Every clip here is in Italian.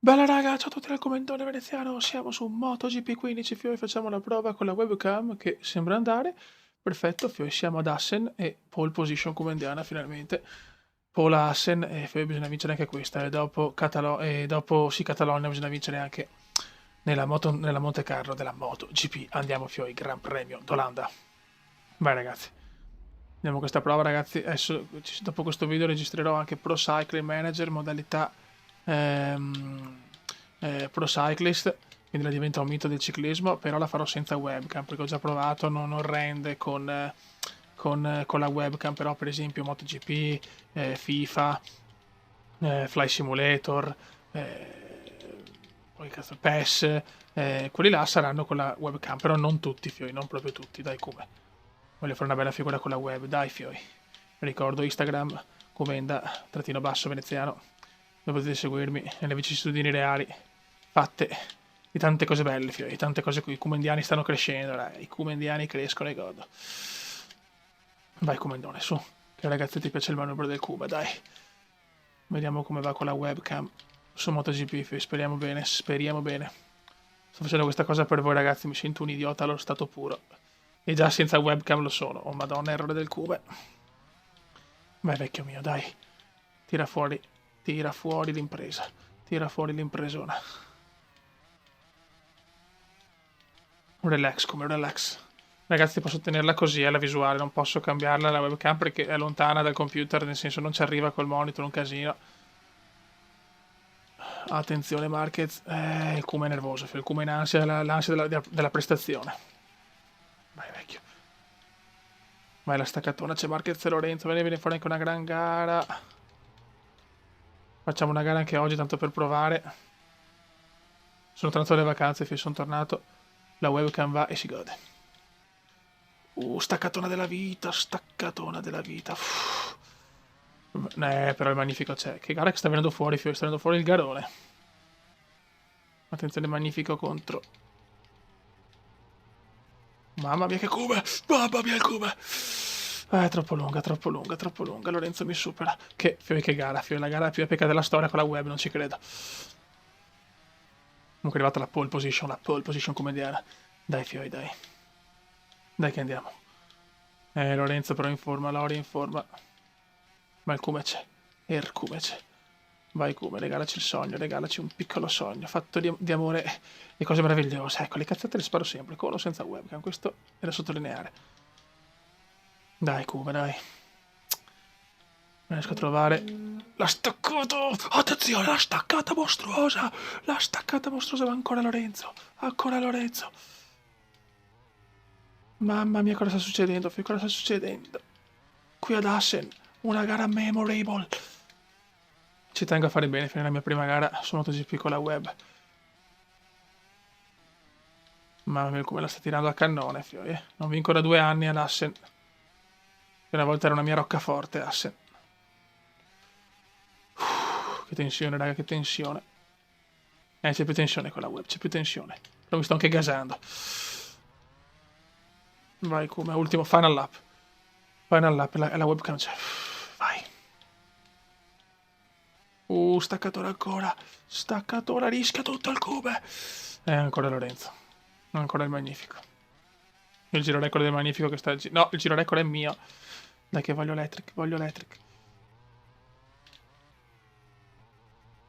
Bella raga, ciao a tutti dal commentone veneziano, siamo su MotoGP 15 Fioi, facciamo la prova con la webcam che sembra andare. Perfetto, Fioi, siamo ad Assen e pole position come indiana finalmente. Pole a Assen e Fioi bisogna vincere anche questa e dopo, Catalogna bisogna vincere anche nella Monte Carlo della MotoGP. Andiamo Fioi, Gran Premio d'Olanda. Vai ragazzi. Andiamo a questa prova ragazzi, adesso dopo questo video registrerò anche Pro Cycling Manager modalità ehm, Pro Cyclist, quindi la diventa un mito del ciclismo, però la farò senza webcam perché ho già provato, non rende con la webcam, però per esempio MotoGP, FIFA, Fly Simulator, poi cazzo, PES, quelli là saranno con la webcam, però non tutti Fioi, non proprio tutti, dai come. Voglio fare una bella figura con la web, dai Fioi. Ricordo Instagram, Comenda, trattino basso veneziano, dove potete seguirmi nelle vicissitudini reali, fatte di tante cose belle Fioi, di tante cose qui. I comendiani stanno crescendo, dai. I comendiani crescono e godo. Vai Comendone, su, che ragazzi ti piace il manubrio del Cuba, dai. Vediamo come va con la webcam su MotoGP Fioi, speriamo bene, speriamo bene. Sto facendo questa cosa per voi ragazzi, mi sento un idiota allo stato puro. E già senza webcam lo sono. Oh madonna, errore del Cube. Vai vecchio mio, dai. Tira fuori l'impresa. Tira fuori l'impresona. Un relax, come un relax. Ragazzi, posso tenerla così, è la visuale, non posso cambiarla la webcam perché è lontana dal computer, nel senso non ci arriva col monitor, un casino. Attenzione Marquez, il Kuma è nervoso, il Kuma è in ansia, l'ansia della prestazione. Vai vecchio. Vai la staccatona, c'è Marquez e Lorenzo, viene fuori anche una gran gara. Facciamo una gara anche oggi, tanto per provare. Sono tornato alle vacanze, sono tornato. La webcam va e si gode. Staccatona della vita, staccatona della vita. Però il magnifico c'è. Che gara che sta venendo fuori, sta venendo fuori il garone. Attenzione, magnifico contro. Mamma mia che Cube! Mamma mia il Cube! È troppo lunga, troppo lunga, troppo lunga. Lorenzo mi supera. Che gara, Fioi, la gara più epica della storia con la web, non ci credo. Comunque è arrivata la pole position comediana. Dai Fioi, dai. Dai che andiamo. Lorenzo però in forma, Lori in forma. Ma il Cume c'è. Cume c'è. Vai Cume, regalaci il sogno, regalaci un piccolo sogno, fatto di amore e cose meravigliose. Ecco, le cazzate le sparo sempre, con o senza webcam, questo è da sottolineare. Dai Cume, dai. Non riesco a trovare la staccata. Attenzione, la staccata mostruosa. La staccata mostruosa, ma ancora Lorenzo. Ancora Lorenzo. Mamma mia, cosa sta succedendo? Cosa sta succedendo? Qui ad Assen, una gara memorable. Ci tengo a fare bene, fino alla mia prima gara su MotoGP con la web. Mamma mia, come la sta tirando a cannone, Fioi. Non vinco da 2 anni ad Assen. Una volta era una mia roccaforte, Assen. Che tensione, raga, che tensione. C'è più tensione con la web, c'è più tensione. Però mi sto anche gasando. Vai, come ultimo, final lap. Final lap, la webcam c'è. Vai. Staccatora ancora. Staccatora, rischia tutto il Cube. Ancora Lorenzo. Ancora il Magnifico. Il giro record del Magnifico che sta... No, il giro record è mio. Dai che voglio electric, voglio electric.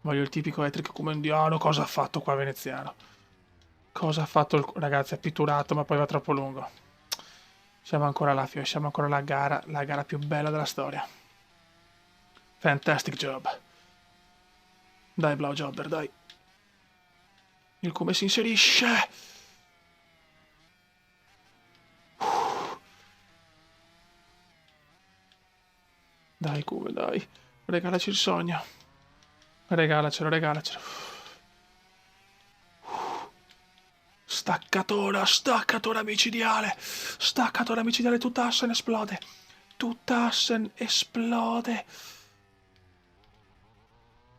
Voglio il tipico electric comendiano. Cosa ha fatto qua veneziano? Cosa ha fatto il... Ragazzi, è pitturato, ma poi va troppo lungo. Siamo ancora là, Fioi. Siamo ancora la gara più bella della storia. Fantastic job. Dai, Blau Jobber, dai. Il come si inserisce. Dai, Cume, dai. Regalaci il sogno. Regalacelo, regalacelo. Staccatora micidiale. Staccatora micidiale, tutta Assen esplode. Tutta Assen esplode.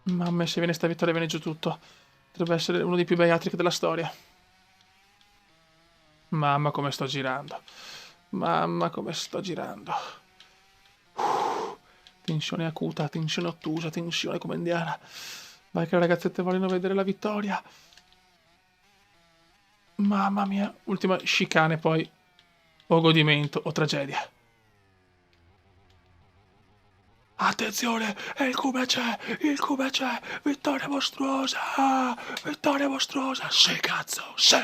Mamma, se viene sta vittoria viene giù tutto. Dovrebbe essere uno dei più bei hat-trick della storia. Mamma come sto girando. Mamma come sto girando. Tensione acuta, tensione ottusa, tensione comendiana. Vai che le ragazzette vogliono vedere la vittoria. Mamma mia, ultima chicane poi. O godimento o tragedia. Attenzione, il Cube c'è, vittoria mostruosa, sì cazzo, sì.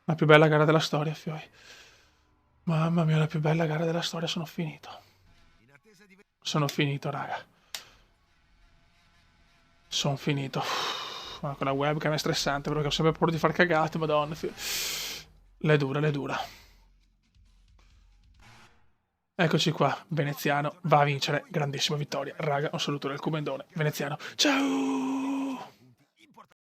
La più bella gara della storia, fioi. Mamma mia, la più bella gara della storia, sono finito. Sono finito, raga. Sono finito. Ma con la webcam è stressante perché ho sempre paura di far cagate, madonna. L'è dura, l'è dura. Eccoci qua, Veneziano va a vincere, grandissima vittoria. Raga, un saluto dal Comendone veneziano. Ciao!